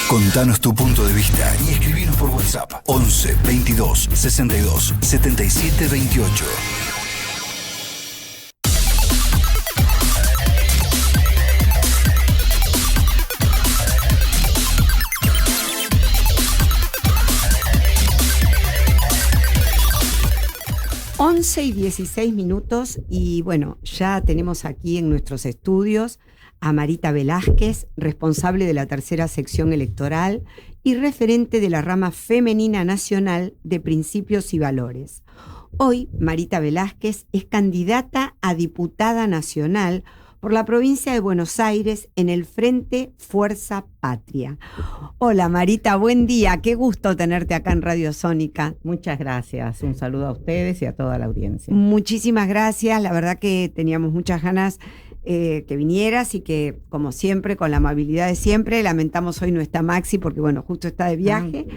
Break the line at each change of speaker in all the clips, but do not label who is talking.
Contanos tu punto de vista y escribinos por WhatsApp 11 22 62 77 28.
Y 16 minutos y bueno, ya tenemos aquí en nuestros estudios a Marita Velázquez, responsable de la tercera sección electoral y referente de la rama femenina nacional de Principios y Valores. Hoy, Marita Velázquez es candidata a diputada nacional por la provincia de Buenos Aires en el Frente Fuerza Patria. Hola Marita, buen día, qué gusto tenerte acá en Radio Sónica.
Muchas gracias, un saludo a ustedes y a toda la audiencia.
Muchísimas gracias, la verdad que teníamos muchas ganas que vinieras y que, como siempre, con la amabilidad de siempre, lamentamos hoy no está Maxi porque, bueno, justo está de viaje,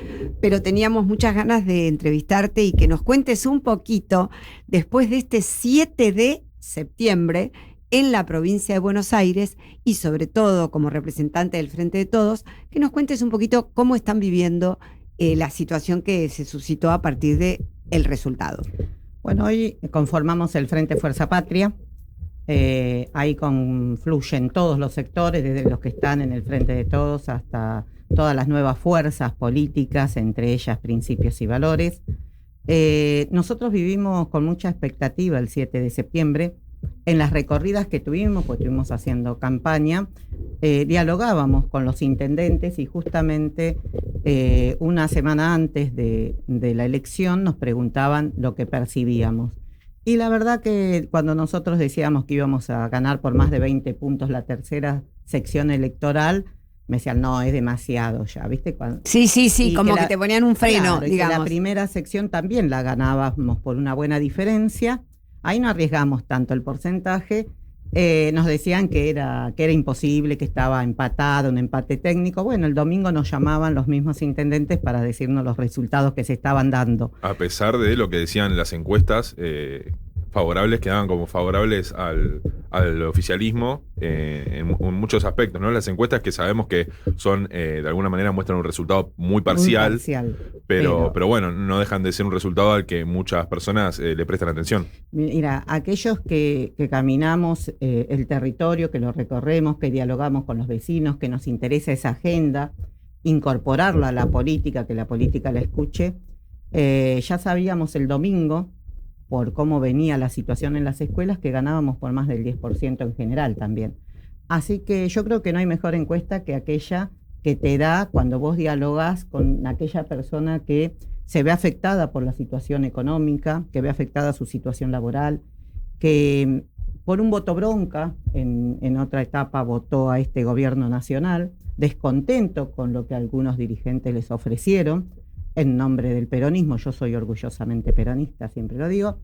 pero teníamos muchas ganas de entrevistarte y que nos cuentes un poquito, después de este 7 de septiembre, en la provincia de Buenos Aires y sobre todo como representante del Frente de Todos, que nos cuentes un poquito cómo están viviendo la situación que se suscitó a partir del resultado.
Bueno, hoy conformamos el Frente Fuerza Patria. Ahí confluyen todos los sectores, desde los que están en el Frente de Todos hasta todas las nuevas fuerzas políticas, entre ellas Principios y Valores. Nosotros vivimos con mucha expectativa el 7 de septiembre. En las recorridas que tuvimos, pues estuvimos haciendo campaña, dialogábamos con los intendentes y justamente una semana antes de la elección nos preguntaban lo que percibíamos. Y la verdad que cuando nosotros decíamos que íbamos a ganar por más de 20 puntos la tercera sección electoral, me decían, no, es demasiado ya, ¿viste?
Sí, como que te ponían un freno,
claro,
digamos.
Y que la primera sección también la ganábamos por una buena diferencia. Ahí no arriesgamos tanto el porcentaje. Nos decían que era imposible, que estaba empatado, un empate técnico. Bueno, el domingo nos llamaban los mismos intendentes para decirnos los resultados que se estaban dando.
A pesar de lo que decían las encuestas favorables, quedaban como favorables al oficialismo en muchos aspectos, ¿no? Las encuestas que sabemos que son, de alguna manera, muestran un resultado muy parcial, pero bueno, no dejan de ser un resultado al que muchas personas le prestan atención.
Mira, aquellos que caminamos el territorio, que lo recorremos, que dialogamos con los vecinos, que nos interesa esa agenda, incorporarla a la política, que la política la escuche, ya sabíamos el domingo, por cómo venía la situación en las escuelas, que ganábamos por más del 10% en general también. Así que yo creo que no hay mejor encuesta que aquella que te da cuando vos dialogás con aquella persona que se ve afectada por la situación económica, que ve afectada su situación laboral, que por un voto bronca en otra etapa votó a este gobierno nacional, descontento con lo que algunos dirigentes les ofrecieron, en nombre del peronismo. Yo soy orgullosamente peronista, siempre lo digo,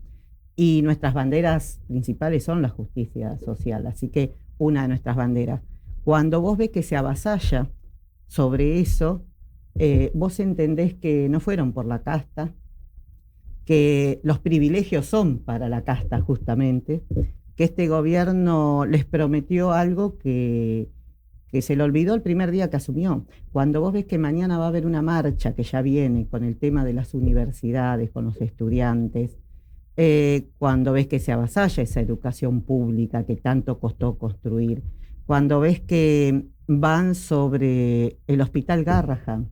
y nuestras banderas principales son la justicia social, así que una de nuestras banderas. Cuando vos ves que se avasalla sobre eso, vos entendés que no fueron por la casta, que los privilegios son para la casta justamente, que este gobierno les prometió algo que se le olvidó el primer día que asumió. Cuando vos ves que mañana va a haber una marcha que ya viene con el tema de las universidades, con los estudiantes, cuando ves que se avasalla esa educación pública que tanto costó construir, cuando ves que van sobre el Hospital Garrahan,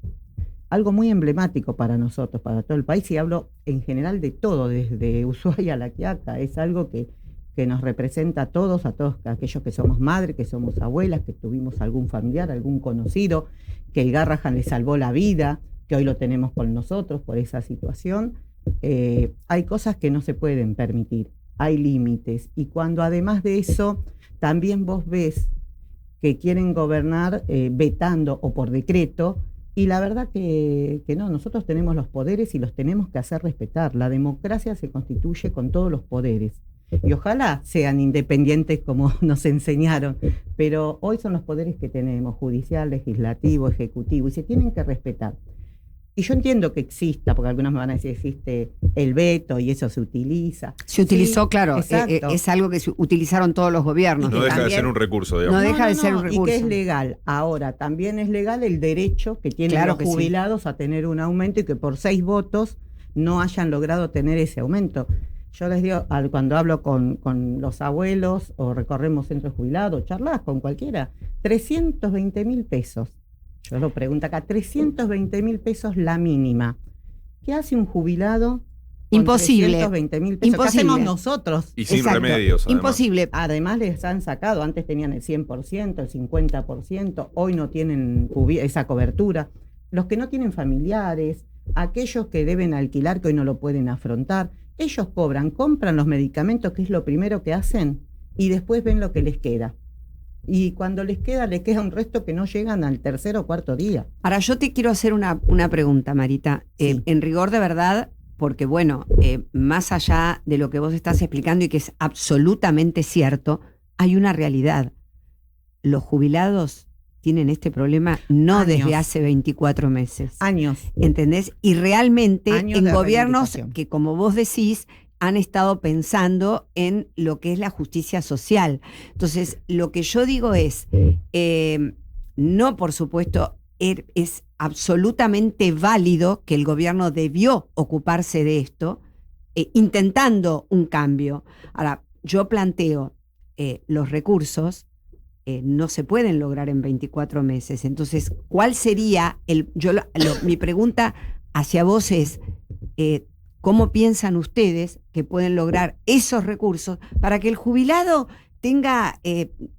algo muy emblemático para nosotros, para todo el país, y hablo en general de todo, desde Ushuaia a La Quiaca, es algo que nos representa a todos aquellos que somos madres, que somos abuelas, que tuvimos algún familiar, algún conocido, que el Garrahan le salvó la vida, que hoy lo tenemos con nosotros por esa situación. Hay cosas que no se pueden permitir, hay límites, y cuando además de eso también vos ves que quieren gobernar vetando o por decreto, y la verdad que no, nosotros tenemos los poderes y los tenemos que hacer respetar. La democracia se constituye con todos los poderes. Y ojalá sean independientes como nos enseñaron, pero hoy son los poderes que tenemos, judicial, legislativo, ejecutivo, y se tienen que respetar. Y yo entiendo que exista, porque algunos me van a decir existe el veto y eso se utiliza.
Se utilizó,
sí,
claro, es algo que utilizaron todos los gobiernos.
No deja
también,
de ser un recurso, digamos.
No deja de ser un recurso.
Y que es legal. Ahora, también es legal el derecho que tienen los jubilados a tener un aumento y que por 6 votos no hayan logrado tener ese aumento. Yo les digo, cuando hablo con los abuelos o recorremos centros jubilados, charlas con cualquiera, 320.000 pesos. Yo lo pregunto acá, 320.000 pesos la mínima. ¿Qué hace un jubilado?
Imposible.
320.000 pesos. ¿Qué hacemos nosotros?
Y sin remedios. Además.
Imposible.
Además les han sacado, antes tenían el 100%, el 50%, hoy no tienen esa cobertura. Los que no tienen familiares, aquellos que deben alquilar, que hoy no lo pueden afrontar, ellos compran los medicamentos, que es lo primero que hacen, y después ven lo que les queda. Y cuando les queda un resto que no llegan al tercer o cuarto día.
Ahora, yo te quiero hacer una pregunta, Marita.
Sí.
En rigor de verdad, porque bueno, más allá de lo que vos estás explicando y que es absolutamente cierto, hay una realidad. Los jubilados tienen este problema no
Años.
Desde hace 24 meses.
Años.
¿Entendés? Y realmente
Años
en
de
gobiernos
reivindicación.
que, como vos decís, han estado pensando en lo que es la justicia social. Entonces, lo que yo digo es, no, por supuesto, es absolutamente válido que el gobierno debió ocuparse de esto, intentando un cambio. Ahora, yo planteo, los recursos no se pueden lograr en 24 meses. Entonces, ¿cuál sería mi pregunta hacia vos es, ¿cómo piensan ustedes que pueden lograr esos recursos para que el jubilado tenga,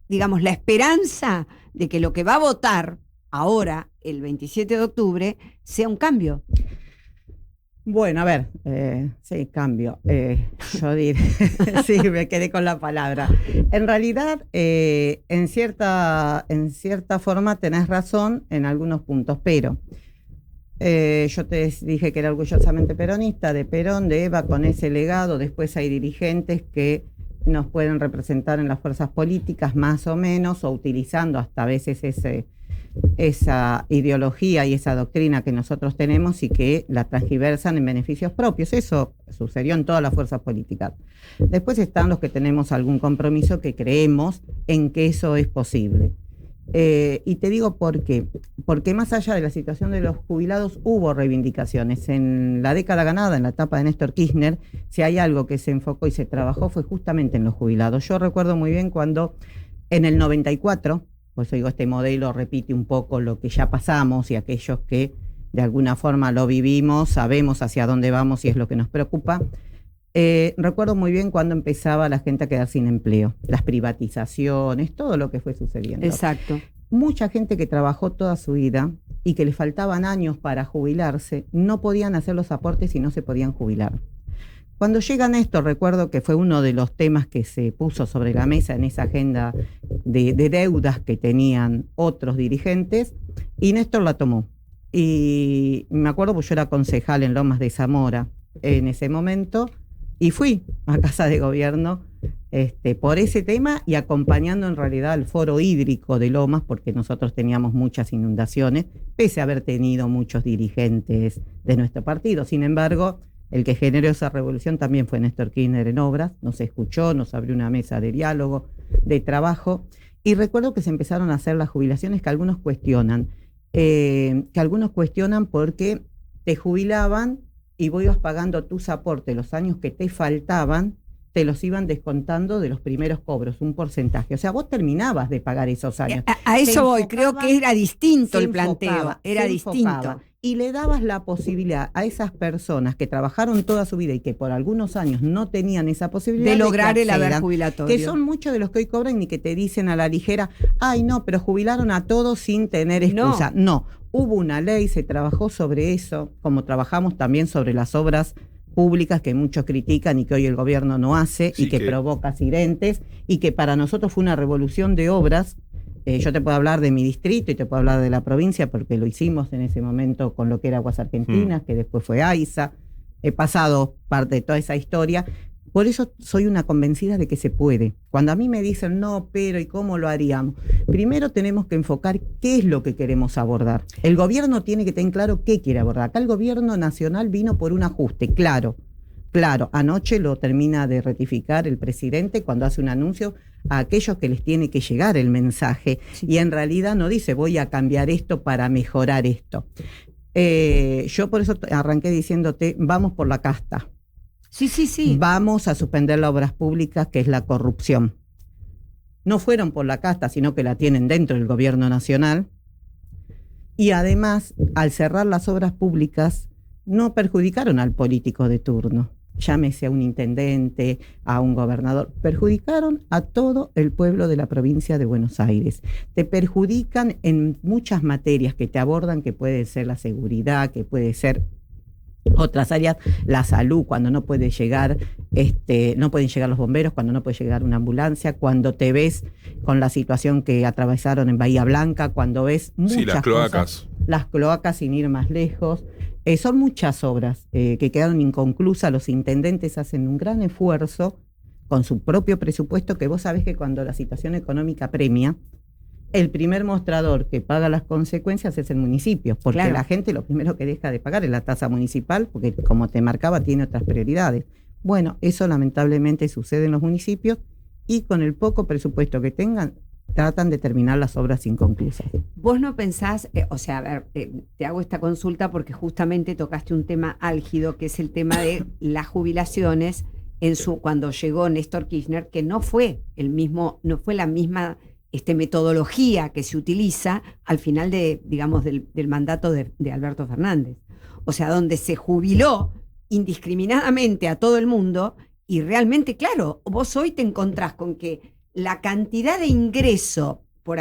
digamos, la esperanza de que lo que va a votar ahora, el 27 de octubre, sea un cambio?
Bueno, a ver, sí, cambio. Yo diré, sí, me quedé con la palabra. En realidad, en cierta forma tenés razón en algunos puntos, pero yo te dije que era orgullosamente peronista, de Perón, de Eva, con ese legado. Después hay dirigentes que nos pueden representar en las fuerzas políticas más o menos, o utilizando hasta a veces esa ideología y esa doctrina que nosotros tenemos y que la transgiversan en beneficios propios. Eso sucedió en todas las fuerzas políticas. Después están los que tenemos algún compromiso, que creemos en que eso es posible. Y te digo por qué. Porque más allá de la situación de los jubilados, hubo reivindicaciones. En la década ganada, en la etapa de Néstor Kirchner, si hay algo que se enfocó y se trabajó fue justamente en los jubilados. Yo recuerdo muy bien cuando en el 94, por eso digo, este modelo repite un poco lo que ya pasamos, y aquellos que de alguna forma lo vivimos, sabemos hacia dónde vamos y es lo que nos preocupa. Recuerdo muy bien cuando empezaba la gente a quedar sin empleo, las privatizaciones, todo lo que fue sucediendo.
Exacto.
Mucha gente que trabajó toda su vida y que le faltaban años para jubilarse, no podían hacer los aportes y no se podían jubilar. Cuando llega Néstor, recuerdo que fue uno de los temas que se puso sobre la mesa en esa agenda de deudas que tenían otros dirigentes, y Néstor la tomó. Y me acuerdo, pues yo era concejal en Lomas de Zamora en ese momento, y fui a Casa de Gobierno por ese tema y acompañando en realidad al foro hídrico de Lomas, porque nosotros teníamos muchas inundaciones, pese a haber tenido muchos dirigentes de nuestro partido. Sin embargo, el que generó esa revolución también fue Néstor Kirchner en Obras. Nos escuchó, nos abrió una mesa de diálogo, de trabajo, y recuerdo que se empezaron a hacer las jubilaciones que algunos cuestionan porque te jubilaban y vos ibas pagando tus aportes, los años que te faltaban, te los iban descontando de los primeros cobros, un porcentaje. O sea, vos terminabas de pagar esos años.
A eso voy, creo que era distinto el planteo, era distinto.
Y le dabas la posibilidad a esas personas que trabajaron toda su vida y que por algunos años no tenían esa posibilidad
de lograr el haber
accedan,
jubilatorio.
Que son muchos de los que hoy cobran y que te dicen a la ligera, ay no, pero jubilaron a todos sin tener excusa. No, hubo una ley, se trabajó sobre eso, como trabajamos también sobre las obras públicas que muchos critican y que hoy el gobierno no hace, sí, y que provoca accidentes, y que para nosotros fue una revolución de obras. Yo te puedo hablar de mi distrito y te puedo hablar de la provincia porque lo hicimos en ese momento con lo que era Aguas Argentinas, que después fue AISA. He pasado parte de toda esa historia, Por eso soy una convencida de que se puede. Cuando a mí me dicen, no, pero ¿y cómo lo haríamos? Primero tenemos que enfocar qué es lo que queremos abordar. El gobierno tiene que tener claro qué quiere abordar. Acá el gobierno nacional vino por un ajuste, claro. Anoche lo termina de ratificar el presidente cuando hace un anuncio a aquellos que les tiene que llegar el mensaje. Sí. Y en realidad no dice, voy a cambiar esto para mejorar esto. Yo por eso arranqué diciéndote, vamos por la casta.
Sí.
Vamos a suspender las obras públicas, que es la corrupción. No fueron por la casta, sino que la tienen dentro del gobierno nacional. Y además, al cerrar las obras públicas, no perjudicaron al político de turno. Llámese a un intendente, a un gobernador, perjudicaron a todo el pueblo de la provincia de Buenos Aires. Te perjudican en muchas materias que te abordan, que puede ser la seguridad, que puede ser otras áreas, la salud, cuando no puede llegar, no pueden llegar los bomberos, cuando no puede llegar una ambulancia, cuando te ves con la situación que atravesaron en Bahía Blanca, cuando ves muchas
las cloacas.
Cosas, las cloacas sin ir más lejos. Son muchas obras que quedaron inconclusas. Los intendentes hacen un gran esfuerzo con su propio presupuesto, que vos sabés que cuando la situación económica premia, el primer mostrador que paga las consecuencias es el municipio, porque claro, la gente lo primero que deja de pagar es la tasa municipal, porque como te marcaba tiene otras prioridades. Bueno, eso lamentablemente sucede en los municipios y con el poco presupuesto que tengan, tratan de terminar las obras inconclusas.
Vos no pensás, a ver, te hago esta consulta porque justamente tocaste un tema álgido, que es el tema de las jubilaciones cuando llegó Néstor Kirchner, que no fue la misma metodología que se utiliza al final del mandato de Alberto Fernández. O sea, donde se jubiló indiscriminadamente a todo el mundo y realmente, claro, vos hoy te encontrás con que la cantidad de ingreso por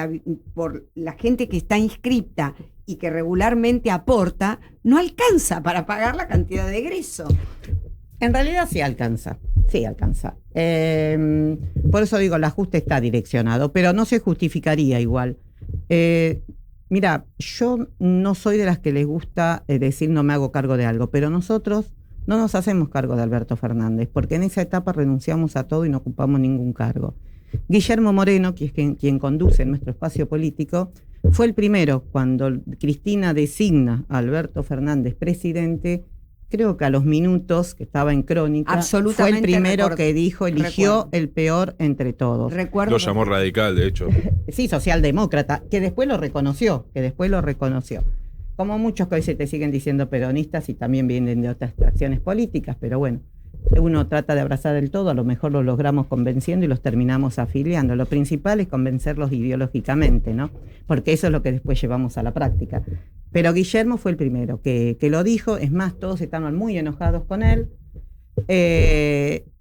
la gente que está inscripta y que regularmente aporta no alcanza para pagar la cantidad de egreso.
En realidad sí alcanza. Por eso digo, el ajuste está direccionado, pero no se justificaría igual. Mira, yo no soy de las que les gusta decir no me hago cargo de algo, pero nosotros no nos hacemos cargo de Alberto Fernández, porque en esa etapa renunciamos a todo y no ocupamos ningún cargo. Guillermo Moreno, que es quien conduce nuestro espacio político, fue el primero cuando Cristina designa a Alberto Fernández presidente. Creo que a los minutos, que estaba en Crónica, fue el primero que eligió el peor entre todos.
Lo llamó radical, de hecho.
Sí, socialdemócrata, que después lo reconoció. Como muchos que hoy se te siguen diciendo peronistas y también vienen de otras tracciones políticas, pero bueno, uno trata de abrazar el todo, a lo mejor los logramos convenciendo y los terminamos afiliando. Lo principal es convencerlos ideológicamente, ¿no? Porque eso es lo que después llevamos a la práctica. Pero Guillermo fue el primero que lo dijo, es más, todos estaban muy enojados con él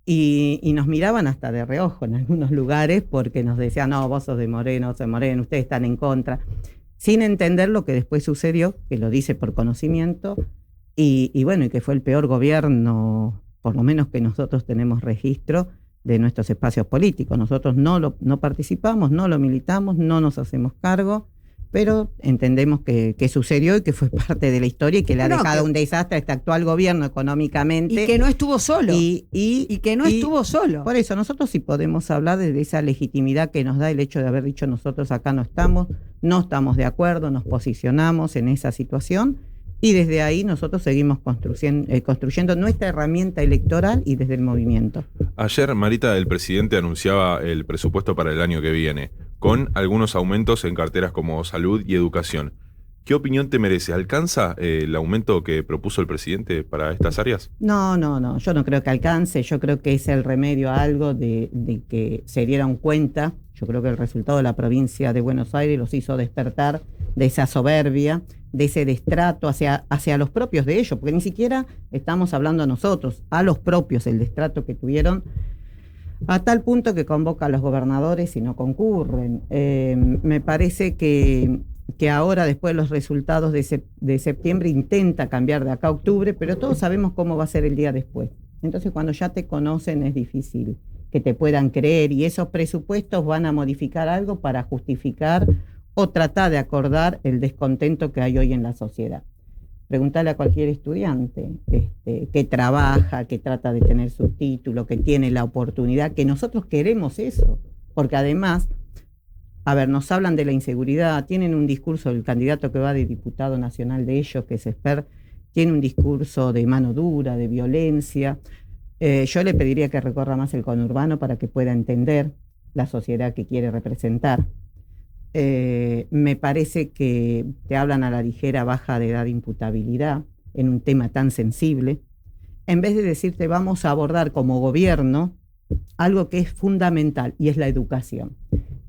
y nos miraban hasta de reojo en algunos lugares porque nos decían, no, vos sos de Moreno, ustedes están en contra, sin entender lo que después sucedió, que lo dice por conocimiento, y bueno, y que fue el peor gobierno, por lo menos que nosotros tenemos registro de nuestros espacios políticos. Nosotros no participamos, no lo militamos, no nos hacemos cargo, pero entendemos que sucedió y que fue parte de la historia y que le ha dejado un desastre a este actual gobierno económicamente.
Y que no estuvo solo.
Y
que no estuvo solo.
Por eso nosotros sí podemos hablar de esa legitimidad que nos da el hecho de haber dicho nosotros acá no estamos de acuerdo, nos posicionamos en esa situación y desde ahí nosotros seguimos construyendo nuestra herramienta electoral y desde el movimiento.
Ayer, Marita, el presidente anunciaba el presupuesto para el año que viene, con algunos aumentos en carteras como salud y educación. ¿Qué opinión te merece? ¿Alcanza el aumento que propuso el presidente para estas áreas?
No, yo no creo que alcance, yo creo que es el remedio a algo de que se dieron cuenta. Yo creo que el resultado de la provincia de Buenos Aires los hizo despertar de esa soberbia, de ese destrato hacia los propios de ellos, porque ni siquiera estamos hablando a nosotros, a los propios, el destrato que tuvieron, a tal punto que convoca a los gobernadores y no concurren. Me parece que ahora, después de los resultados de septiembre, intenta cambiar de acá a octubre, pero todos sabemos cómo va a ser el día después. Entonces, cuando ya te conocen, es difícil que te puedan creer, y esos presupuestos van a modificar algo para justificar o tratar de acordar el descontento que hay hoy en la sociedad. Preguntale a cualquier estudiante que trabaja, que trata de tener su título, que tiene la oportunidad, que nosotros queremos eso, porque además, a ver, nos hablan de la inseguridad, tienen un discurso, el candidato que va de diputado nacional de ellos, que es Esper, tiene un discurso de mano dura, de violencia. Yo le pediría que recorra más el conurbano para que pueda entender la sociedad que quiere representar. Me parece que te hablan a la ligera baja de edad de imputabilidad en un tema tan sensible, en vez de decirte vamos a abordar como gobierno algo que es fundamental y es la educación.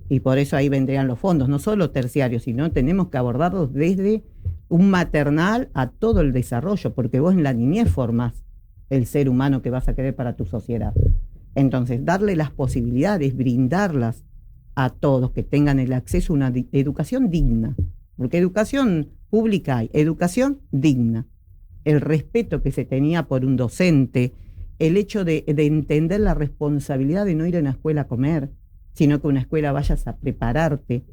Y por eso ahí vendrían los fondos, no solo terciarios, sino tenemos que abordarlos desde un maternal a todo el desarrollo, porque vos en la niñez formás el ser humano que vas a querer para tu sociedad. Entonces, darle las posibilidades, brindarlas a todos, que tengan el acceso a una educación digna, porque educación pública hay, educación digna, el respeto que se tenía por un docente, el hecho de entender la responsabilidad de no ir a una escuela a comer, sino que a una escuela vayas a prepararte,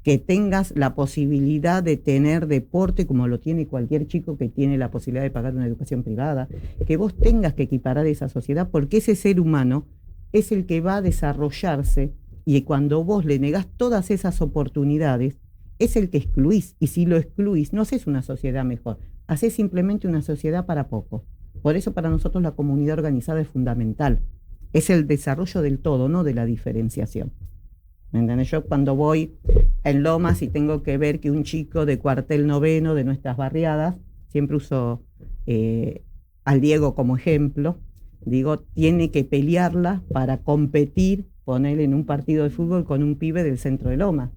que tengas la posibilidad de tener deporte como lo tiene cualquier chico que tiene la posibilidad de pagar una educación privada, que vos tengas que equiparar esa sociedad, porque ese ser humano es el que va a desarrollarse, y cuando vos le negás todas esas oportunidades, es el que excluís, y si lo excluís, no haces una sociedad mejor, haces simplemente una sociedad para pocos. Por eso para nosotros la comunidad organizada es fundamental, es el desarrollo del todo, no de la diferenciación. ¿Me entiendes? Yo cuando voy en Lomas y tengo que ver que un chico de cuartel noveno de nuestras barriadas, siempre uso al Diego como ejemplo, digo, tiene que pelearla para competir, ponerle en un partido de fútbol con un pibe del centro de Lomas,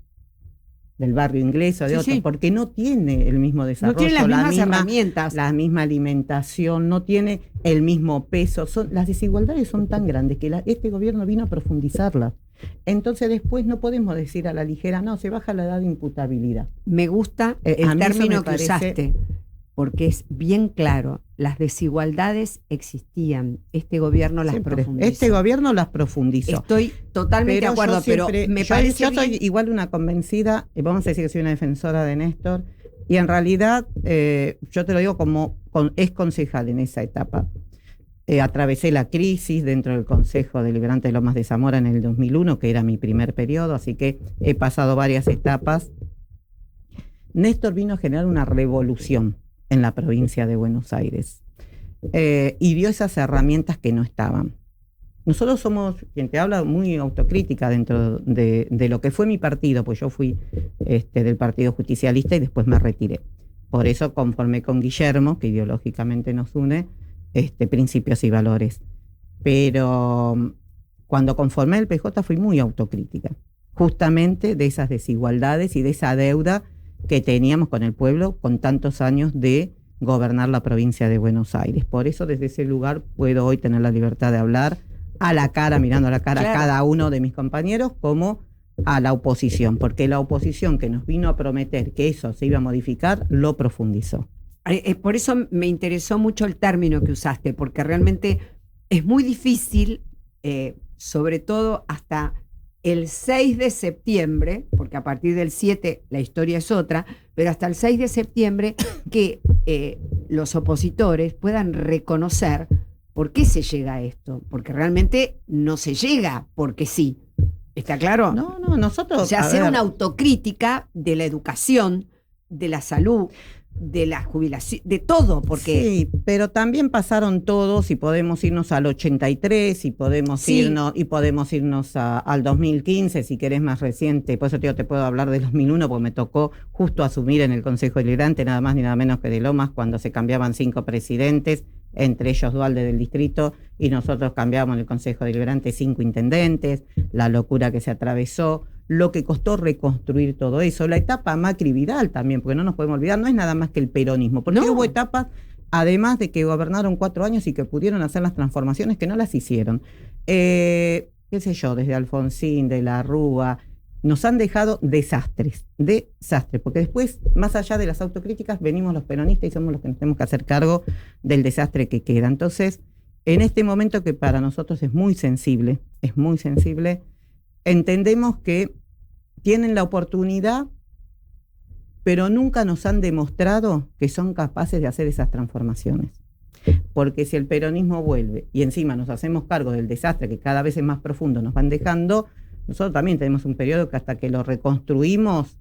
del barrio inglés o de otro, porque no tiene el mismo desarrollo,
no tiene las mismas herramientas,
la misma alimentación, no tiene el mismo peso. Las desigualdades son tan grandes que este gobierno vino a profundizarlas. Entonces después no podemos decir a la ligera, no, se baja la edad de imputabilidad.
Me gusta el término que usaste, porque es bien claro, las desigualdades existían, este gobierno las profundizó.
Este gobierno las profundizó.
Estoy totalmente de acuerdo, pero me parece
yo soy igual una convencida, vamos a decir que soy una defensora de Néstor, y en realidad yo te lo digo como ex concejal en esa etapa. Atravesé la crisis dentro del Consejo Deliberante de Lomas de Zamora en el 2001, que era mi primer periodo, así que he pasado varias etapas. Néstor vino a generar una revolución en la provincia de Buenos Aires y dio esas herramientas que no estaban. Nosotros somos, quien te habla, muy autocrítica dentro de lo que fue mi partido, pues yo fui del Partido Justicialista y después me retiré. Por eso conformé con Guillermo, que ideológicamente nos une, principios y valores. Pero cuando conformé el PJ fui muy autocrítica, justamente de esas desigualdades y de esa deuda que teníamos con el pueblo con tantos años de gobernar la provincia de Buenos Aires. Por eso desde ese lugar puedo hoy tener la libertad de hablar a la cara, mirando a la cara a cada uno de mis compañeros, como a la oposición, porque la oposición que nos vino a prometer que eso se iba a modificar, lo profundizó.
Por eso me interesó mucho el término que usaste, porque realmente es muy difícil, sobre todo hasta el 6 de septiembre, porque a partir del 7 la historia es otra, pero hasta el 6 de septiembre que los opositores puedan reconocer por qué se llega a esto, porque realmente no se llega porque sí. ¿Está claro?
No, nosotros...
O sea, hacer una autocrítica de la educación, de la salud, de la jubilación, de todo, porque...
Sí, pero también pasaron todos y podemos irnos al 83 y podemos irnos al 2015, si querés más reciente. Por eso te puedo hablar del 2001, porque me tocó justo asumir en el Consejo Deliberante, nada más ni nada menos que de Lomas, cuando se cambiaban 5 presidentes, entre ellos Dualde del distrito, y nosotros cambiábamos en el Consejo Deliberante 5 intendentes, la locura que se atravesó, lo que costó reconstruir todo eso, la etapa Macri-Vidal también, porque no nos podemos olvidar, no es nada más que el peronismo, porque hubo etapas, además de que gobernaron 4 años y que pudieron hacer las transformaciones, que no las hicieron. Qué sé yo, desde Alfonsín, de la Rúa, nos han dejado desastres, porque después, más allá de las autocríticas, venimos los peronistas y somos los que nos tenemos que hacer cargo del desastre que queda. Entonces, en este momento que para nosotros es muy sensible, entendemos que tienen la oportunidad pero nunca nos han demostrado que son capaces de hacer esas transformaciones. Porque si el peronismo vuelve y encima nos hacemos cargo del desastre que cada vez es más profundo nos van dejando, nosotros también tenemos un periodo que hasta que lo reconstruimos,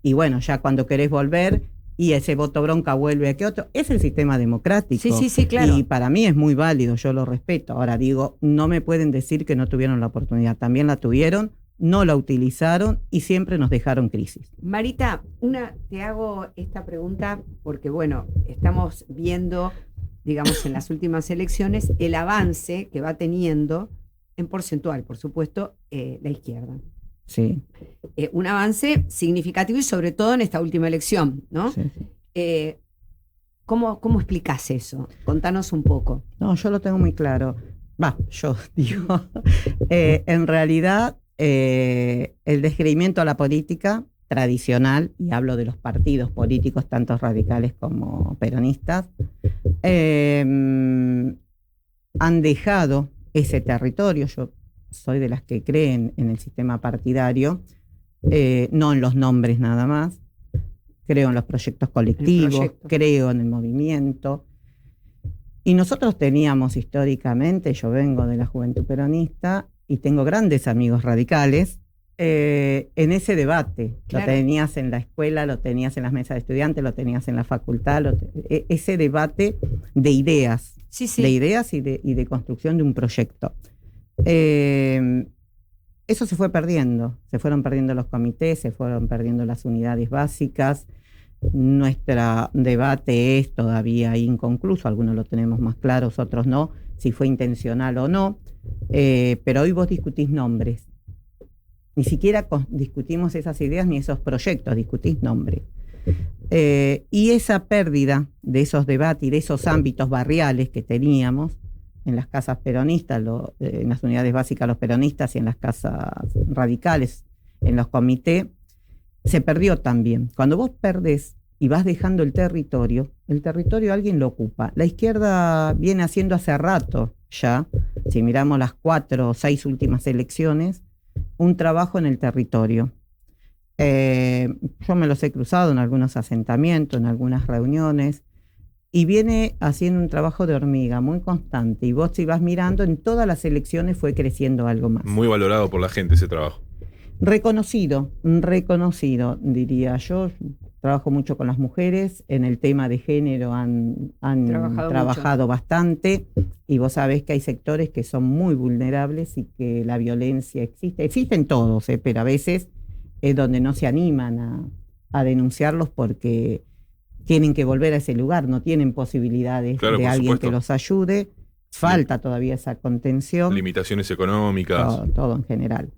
y bueno, ya cuando querés volver y ese voto bronca vuelve a que otro, es el sistema democrático.
Sí, claro.
Y para mí es muy válido, yo lo respeto. Ahora digo, no me pueden decir que no tuvieron la oportunidad, también la tuvieron, no la utilizaron y siempre nos dejaron crisis.
Marita, te hago esta pregunta porque, bueno, estamos viendo, digamos, en las últimas elecciones, el avance que va teniendo, en porcentual, por supuesto, la izquierda.
Sí.
Un avance significativo y sobre todo en esta última elección, ¿no?
Sí.
¿Cómo explicás eso? Contanos un poco.
No, yo lo tengo muy claro. Yo digo, en realidad, el descreimiento a la política tradicional, y hablo de los partidos políticos, tanto radicales como peronistas, han dejado ese territorio. Yo soy de las que creen en el sistema partidario, no en los nombres nada más. Creo en los proyectos colectivos, creo en el movimiento. Y nosotros teníamos históricamente, yo vengo de la juventud peronista y tengo grandes amigos radicales, en ese debate. Claro. Lo tenías en la escuela, lo tenías en las mesas de estudiantes, lo tenías en la facultad, ese debate de ideas, de ideas y de construcción de un proyecto. Eso se fue perdiendo, se fueron perdiendo los comités, se fueron perdiendo las unidades básicas. Nuestro debate es todavía inconcluso, algunos lo tenemos más claros, otros no, si fue intencional o no, pero hoy vos discutís nombres. Ni siquiera discutimos esas ideas ni esos proyectos, discutís nombres. Y esa pérdida de esos debates y de esos ámbitos barriales que teníamos en las casas peronistas, en las unidades básicas los peronistas y en las casas radicales, en los comités, se perdió también. Cuando vos perdés y vas dejando el territorio alguien lo ocupa. La izquierda viene haciendo hace rato ya, si miramos las 4 o 6 últimas elecciones, un trabajo en el territorio. Yo me los he cruzado en algunos asentamientos, en algunas reuniones, y viene haciendo un trabajo de hormiga muy constante. Y vos si vas mirando, en todas las elecciones fue creciendo algo más.
Muy valorado por la gente ese trabajo.
Reconocido, diría yo. Trabajo mucho con las mujeres, en el tema de género han trabajado bastante, y vos sabés que hay sectores que son muy vulnerables y que la violencia existen todos, pero a veces es donde no se animan a denunciarlos porque tienen que volver a ese lugar, no tienen posibilidades de alguien que los ayude, falta todavía esa contención. Limitaciones económicas. Todo en general.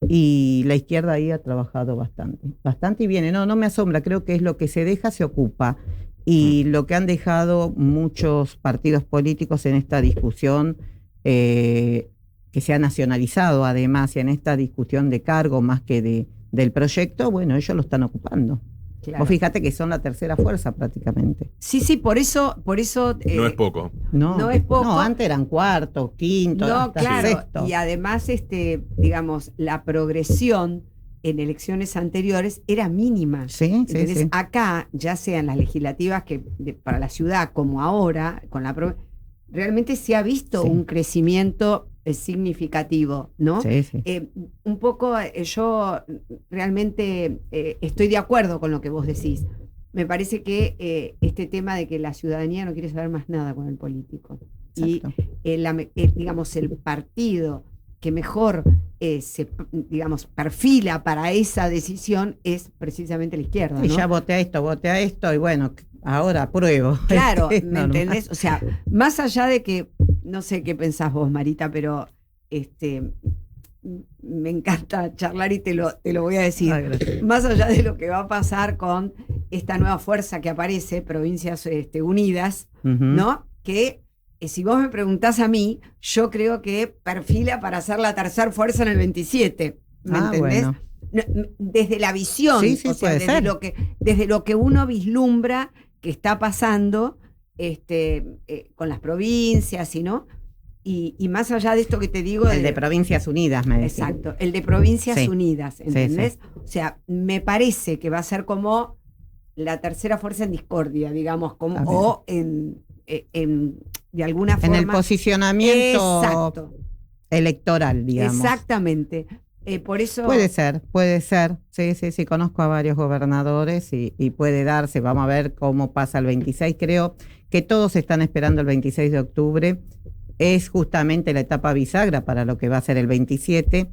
Y la izquierda ahí ha trabajado bastante y viene. No me asombra, creo que es lo que se deja, se ocupa. Y lo que han dejado muchos partidos políticos en esta discusión, que se ha nacionalizado además, y en esta discusión de cargo más que del proyecto, bueno, ellos lo están ocupando. Claro. Vos fíjate que son la tercera fuerza prácticamente.
Sí, por eso
no es poco.
No es poco. No, antes eran cuarto, quinto, hasta
claro,
sexto.
Y además, digamos, la progresión en elecciones anteriores era mínima.
Sí.
Acá, ya sean las legislativas para la ciudad como ahora, realmente se ha visto un crecimiento significativo, ¿no?
Sí.
Un poco yo realmente estoy de acuerdo con lo que vos decís. Me parece que este tema de que la ciudadanía no quiere saber más nada con el político. Exacto. Y digamos, el partido que mejor se, digamos, perfila para esa decisión es precisamente la izquierda, ¿no?
Y ya voté a esto, y bueno, ahora apruebo.
Claro, ¿me entendés? O sea, más allá de que, no sé qué pensás vos, Marita, pero me encanta charlar y te lo voy a decir. Más allá de lo que va a pasar con esta nueva fuerza que aparece, Provincias Unidas, ¿no? Que si vos me preguntás a mí, yo creo que perfila para ser la tercera fuerza en el 27. ¿Me entendés?
Bueno.
Desde la visión,
sí,
o sea, desde lo que uno vislumbra que está pasando con las provincias, ¿no? Y más allá de esto que te digo...
El de Provincias Unidas, me decís.
Exacto, el de Provincias Unidas, ¿entendés? Sí. O sea, me parece que va a ser como la tercera fuerza en discordia, digamos, como,
Bien.
o de alguna forma.
En el posicionamiento
Exacto,
electoral, digamos.
exactamente. Por eso.
Puede ser. Sí, conozco a varios gobernadores y puede darse. Vamos a ver cómo pasa el 26. Creo que todos están esperando el 26 de octubre. Es justamente la etapa bisagra para lo que va a ser el 27,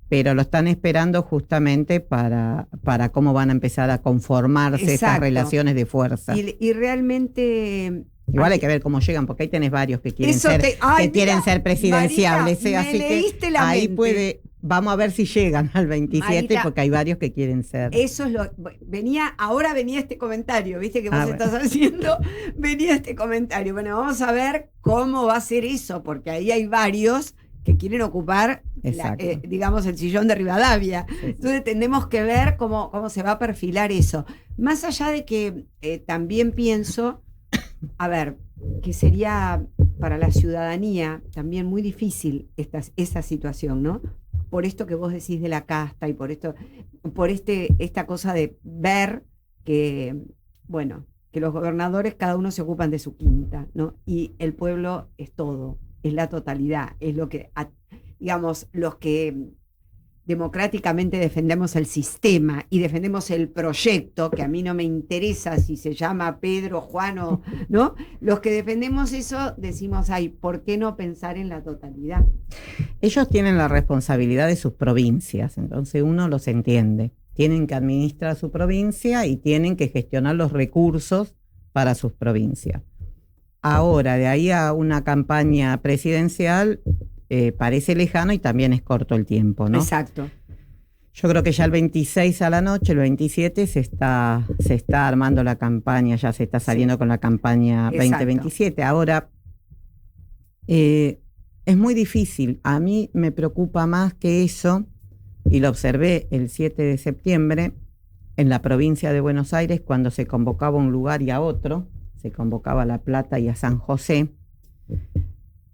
pero lo están esperando justamente para cómo van a empezar a conformarse estas
Exacto.
relaciones de fuerza.
Y realmente.
Igual hay que ver cómo llegan, porque ahí tenés varios que quieren
Eso
ser,
ay,
quieren
mira,
ser presidenciables.
Marita,
así
me
que
leíste la
ahí
mente.
vamos a ver si llegan al 27,
Marita,
porque hay varios que quieren ser.
Eso es ahora venía este comentario, viste que vos
Bueno.
estás haciendo, venía este comentario. Bueno, vamos a ver cómo va a ser eso, porque ahí hay varios que quieren ocupar, digamos, el sillón de Rivadavia.
Sí.
Entonces tenemos que ver cómo se va a perfilar eso. Más allá de que también pienso, a ver, que sería para la ciudadanía también muy difícil esa situación, ¿no? Por esto que vos decís de la casta y por esta cosa de ver que, bueno, que los gobernadores cada uno se ocupan de su quinta, ¿no? Y el pueblo es todo, es la totalidad, es lo que, digamos, los que democráticamente defendemos el sistema y defendemos el proyecto, que a mí no me interesa si se llama Pedro, Juan o, ¿no? Los que defendemos eso decimos, ay, ¿por qué no pensar en la totalidad?
Ellos tienen la responsabilidad de sus provincias, entonces uno los entiende. Tienen que administrar su provincia y tienen que gestionar los recursos para sus provincias. Ahora, de ahí a una campaña presidencial, parece lejano y también es corto el tiempo, ¿no?
Exacto.
Yo creo que ya el 26 a la noche, el 27 se está armando la campaña, ya se está saliendo con la campaña 2027. Ahora, es muy difícil. A mí me preocupa más que eso, y lo observé el 7 de septiembre en la provincia de Buenos Aires, cuando se convocaba a un lugar y a otro, se convocaba a La Plata y a San José.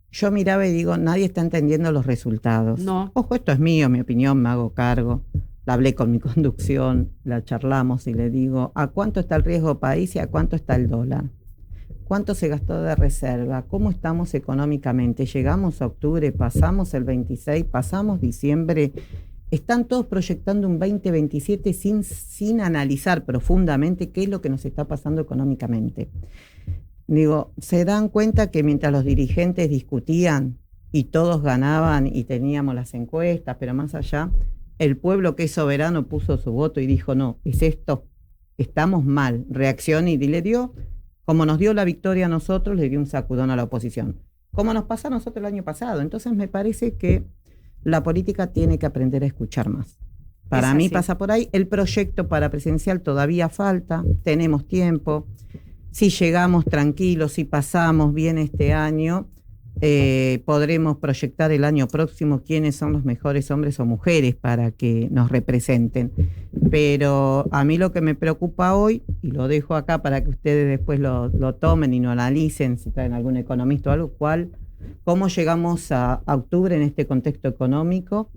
Yo miraba y digo, nadie está entendiendo los resultados.
No.
Ojo, esto es mío, mi opinión, me hago cargo. La hablé con mi conducción, la charlamos y le digo, ¿a cuánto está el riesgo país y a cuánto está el dólar? ¿Cuánto se gastó de reserva? ¿Cómo estamos económicamente? ¿Llegamos a octubre? ¿Pasamos el 26? ¿Pasamos diciembre? Están todos proyectando un 2027 sin analizar profundamente qué es lo que nos está pasando económicamente. Digo, se dan cuenta que mientras los dirigentes discutían y todos ganaban y teníamos las encuestas, pero más allá, el pueblo que es soberano puso su voto y dijo, no, es esto, estamos mal, reaccionó y le dio, como nos dio la victoria a nosotros, le dio un sacudón a la oposición, como nos pasó a nosotros el año pasado. Entonces me parece que la política tiene que aprender a escuchar más. Para mí pasa por ahí. El proyecto para presidencial todavía falta, tenemos tiempo. Si llegamos tranquilos, si pasamos bien este año, podremos proyectar el año próximo quiénes son los mejores hombres o mujeres para que nos representen. Pero a mí lo que me preocupa hoy, y lo dejo acá para que ustedes después lo tomen y lo analicen, si traen algún economista o algo, cómo llegamos a octubre en este contexto económico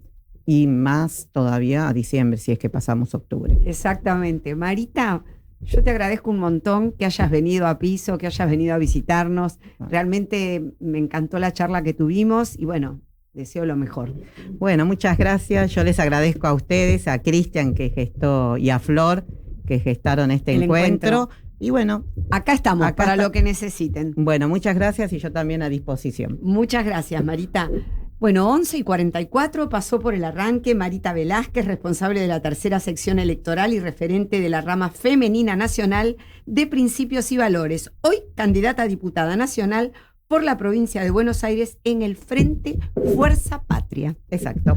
y más todavía a diciembre, si es que pasamos octubre.
Exactamente. Marita, yo te agradezco un montón que hayas venido a Piso, que hayas venido a visitarnos. Realmente me encantó la charla que tuvimos y bueno, deseo lo mejor.
Bueno, muchas gracias. Yo les agradezco a ustedes, a Cristian que gestó y a Flor que gestaron este encuentro. Y bueno,
acá estamos para lo que necesiten.
Bueno, muchas gracias y yo también a disposición.
Muchas gracias, Marita. Bueno, 11:44 pasó por el arranque Marita Velázquez, responsable de la tercera sección electoral y referente de la rama femenina nacional de Principios y Valores, hoy candidata a diputada nacional por la provincia de Buenos Aires en el Frente Fuerza Patria.
Exacto.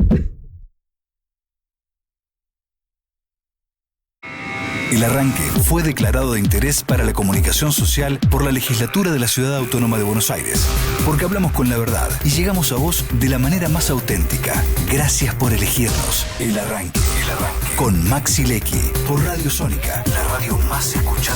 El arranque fue declarado de interés para la comunicación social por la Legislatura de la Ciudad Autónoma de Buenos Aires. Porque hablamos con la verdad y llegamos a vos de la manera más auténtica. Gracias por elegirnos. El arranque. Con Maxi Lecky por Radio Sónica, la radio más escuchada.